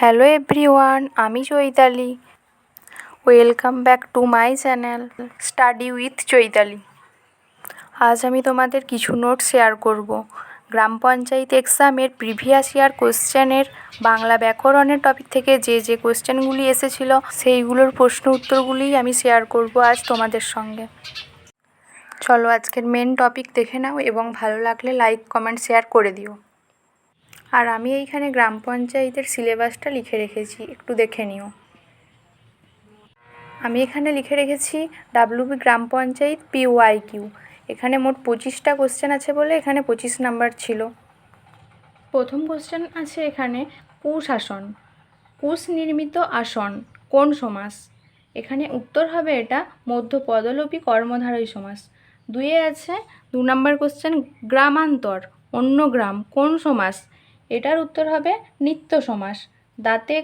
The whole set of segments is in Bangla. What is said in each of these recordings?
হ্যালো এভরিওয়ান, আমি Chaitali. Welcome back to my channel study with Chaitali. আজ আমি তোমাদের কিছু নোট শেয়ার করব। গ্রাম পঞ্চায়েত এক্সামের প্রিভিয়াস ইয়ার কোশ্চেনের বাংলা ব্যাকরণের টপিক থেকে যে কোশ্চেনগুলি এসেছিল সেইগুলোর প্রশ্ন উত্তরগুলিই আমি শেয়ার করব আজ তোমাদের সঙ্গে। চলো আজকের মেন টপিক দেখে নাও এবং ভালো লাগলে লাইক কমেন্ট শেয়ার করে দিও। আর আমি এইখানে গ্রাম পঞ্চায়েতের সিলেবাসটা লিখে রেখেছি, একটু দেখে নিও। আমি এখানে লিখে রেখেছি ডাব্লিউবি গ্রাম পঞ্চায়েত PYQ। এখানে মোট 25টা কোশ্চেন আছে বলে এখানে 25 নাম্বার ছিল। প্রথম কোশ্চেন আছে এখানে কুশাসন। কুশ নির্মিত আসন কোন সমাস? এখানে উত্তর হবে এটা মধ্যপদলোপী কর্মধারয় সমাস। 2 আছে 2 নাম্বার কোশ্চেন গ্রামান্তর অন্য গ্রাম কোন সমাস? এটার উত্তর হবে নিত্য সমাস। দাঁতে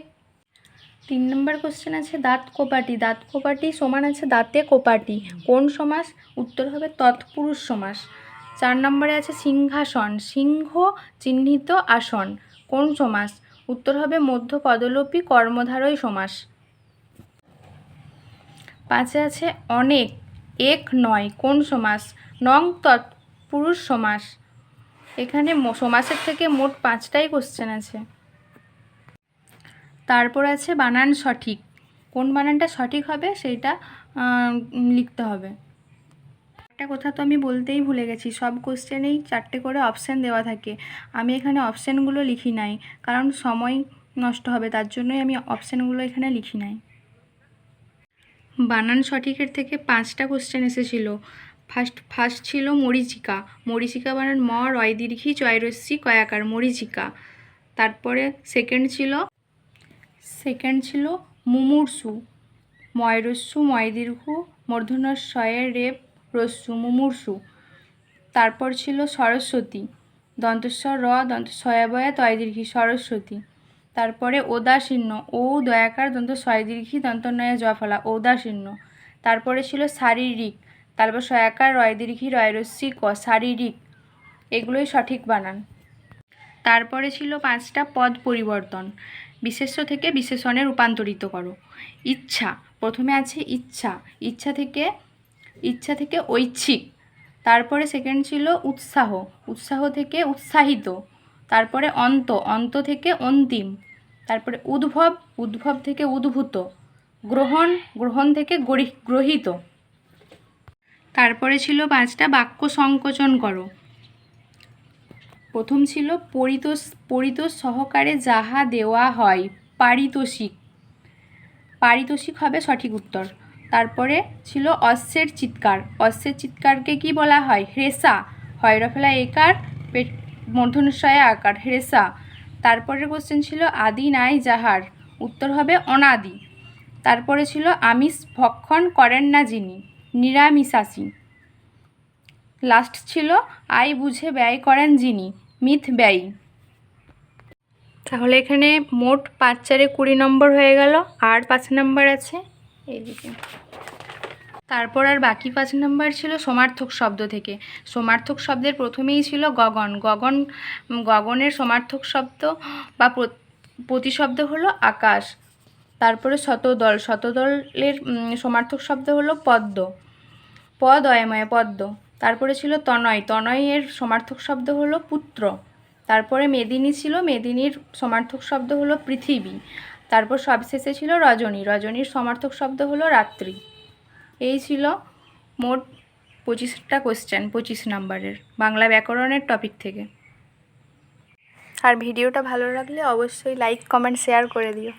3 নম্বর কোশ্চেন আছে দাঁত কোপাটি। দাঁত কোপাটি সমান আছে দাঁতে কোপাটি কোন সমাস? উত্তর হবে তৎপুরুষ সমাস। 4 নম্বরে আছে সিংহাসন সিংহ চিহ্নিত আসন কোন সমাস? উত্তর হবে মধ্যপদলোপী কর্মধারয় সমাস। 5 আছে অনেক এক নয় কোন সমাস? নং তৎপুরুষ সমাস। এখানে সমাসের থেকে মোট 5টাই কোশ্চেন আছে। তারপর আছে বানান সঠিক। কোন বানানটা সঠিক হবে সেইটা লিখতে হবে। একটা কথা তো আমি বলতেই ভুলে গেছি, সব কোশ্চেনেই 4টে করে অপশান দেওয়া থাকে। আমি এখানে অপশানগুলো লিখি নাই, কারণ সময় নষ্ট হবে, তার জন্যই আমি অপশানগুলো এখানে লিখি নাই। বানান সঠিকের থেকে 5টা কোশ্চেন এসেছিল। ফার্স্ট ছিল মরীচিকা। মরীচিকা বানান ম রয় দীর্ঘী চয়রস্যি কয়াকার মরীচিকা। তারপরে সেকেন্ড ছিল মুমূর্ষু ময়রস্যু ময় দীর্ঘ মূর্ধন্যস্বয়ে রেপ রস্যু মুমূর্ষু। তারপর ছিল সরস্বতী দন্তস্বর র দন্তস্বয়াবয়া তয় দীর্ঘী সরস্বতী। তারপরে ওদাসীন্য ও দয়াকার দন্ত ছয় দীর্ঘী দন্তনয়ে জফলা ঔদাসীন্য। তারপরে ছিল শারীরিক তারপর সয়াকার রয় দীর্ঘী রয়রস্যি ক শারীরিক। এগুলোই সঠিক বানান। তারপরে ছিল 5টা পদ পরিবর্তন। বিশেষ্য থেকে বিশেষণে রূপান্তরিত করো। ইচ্ছা, প্রথমে আছে ইচ্ছা থেকে ঐচ্ছিক। তারপরে সেকেন্ড ছিল উৎসাহ থেকে উৎসাহিত। তারপরে অন্ত থেকে অন্তিম। তারপরে উদ্ভব থেকে উদ্ভূত। গ্রহণ থেকে গ্রহীত। তারপরে ছিল 5টা বাক্য সংকোচন করো। প্রথম ছিল পরিতোষ সহকারে যাহা দেওয়া হয় পারিতোষিক হবে সঠিক উত্তর। তারপরে ছিল অশ্বের চিৎকারকে কি বলা হয়? হ্রেষা। হয়রফলা একার মূর্ধন্যস্বয়ে আকার হ্রেষা। তারপরের কোশ্চেন ছিল আদি নাই যাহার, উত্তর হবে অনাদি। তারপরে ছিল আমিষ ভক্ষণ করেন না যিনি, নিরামিষাশী। লাস্ট ছিল আয় বুঝে ব্যয় করেন যিনি, মিথ ব্যয়ী। তাহলে এখানে মোট 5 4 20 নম্বর হয়ে গেল, আর 5 নম্বর আছে এইদিকে। তারপর আর বাকি 5 নম্বর ছিল সমার্থক শব্দ থেকে। সমার্থক শব্দের প্রথমেই ছিল গগনের সমার্থক শব্দ বা প্রতিশব্দ হলো আকাশ। তারপরে শতদলের সমার্থক শব্দ হলো পদ্ম, পদয়ময় পদ্ম। তারপরে ছিল তনয়ের সমার্থক শব্দ হলো পুত্র। তারপরে মেদিনী ছিল, মেদিনীর সমার্থক শব্দ হলো পৃথিবী। তারপর সবশেষে ছিল রজনীর সমার্থক শব্দ হলো রাত্রি। এই ছিল মোট 25টা কোশ্চেন 25 নম্বরের বাংলা ব্যাকরণের টপিক থেকে। আর ভিডিওটা ভালো লাগলে অবশ্যই লাইক কমেন্ট শেয়ার করে দিও।